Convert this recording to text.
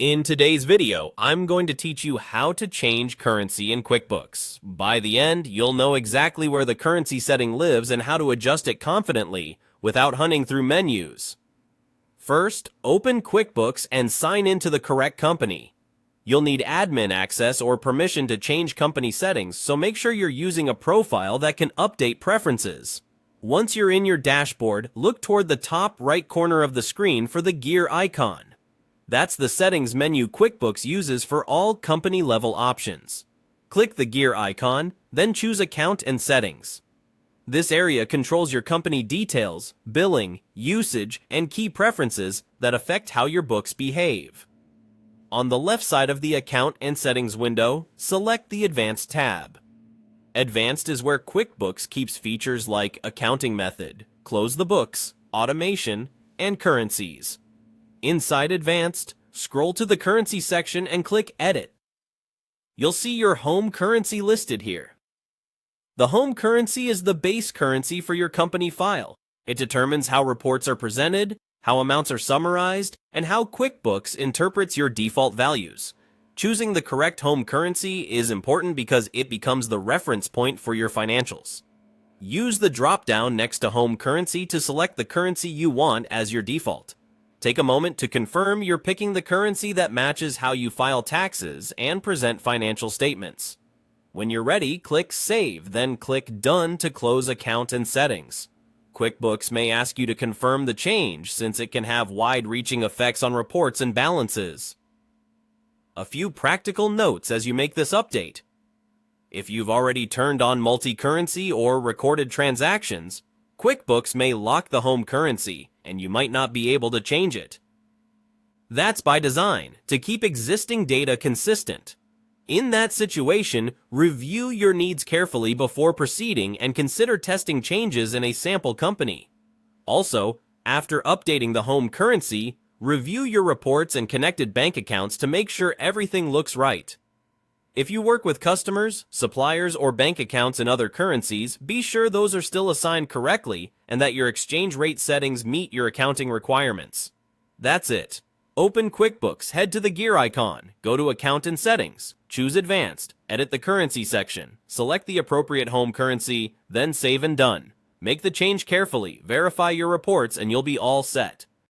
In today's video, I'm going to teach you how to change currency in QuickBooks. By the end, you'll know exactly where the currency setting lives and how to adjust it confidently without hunting through menus. First, open QuickBooks and sign into the correct company. You'll need admin access or permission to change company settings, so make sure you're using a profile that can update preferences. Once you're in your dashboard, look toward the top right corner of the screen for the gear icon. That's the settings menu QuickBooks uses for all company-level options. Click the gear icon, then choose Account and Settings. This area controls your company details, billing, usage, and key preferences that affect how your books behave. On the left side of the Account and Settings window, select the Advanced tab. Advanced is where QuickBooks keeps features like accounting method, close the books, automation, and currencies. Inside Advanced, scroll to the Currency section and click Edit. You'll see your home currency listed here. The home currency is the base currency for your company file. It determines how reports are presented, how amounts are summarized, and how QuickBooks interprets your default values. Choosing the correct home currency is important because it becomes the reference point for your financials. Use the drop-down next to home currency to select the currency you want as your default. Take a moment to confirm you're picking the currency that matches how you file taxes and present financial statements. When you're ready, click Save, then click Done to close Account and Settings. QuickBooks may ask you to confirm the change since it can have wide-reaching effects on reports and balances. A few practical notes as you make this update. If you've already turned on multi-currency or recorded transactions, QuickBooks may lock the home currency, and you might not be able to change it. That's by design, to keep existing data consistent. In that situation, review your needs carefully before proceeding and consider testing changes in a sample company. Also, after updating the home currency, review your reports and connected bank accounts to make sure everything looks right. If you work with customers, suppliers, or bank accounts in other currencies, be sure those are still assigned correctly and that your exchange rate settings meet your accounting requirements. That's it. Open QuickBooks, head to the gear icon, go to Account and Settings, choose Advanced, edit the Currency section, select the appropriate home currency, then Save and Done. Make the change carefully, verify your reports, and you'll be all set.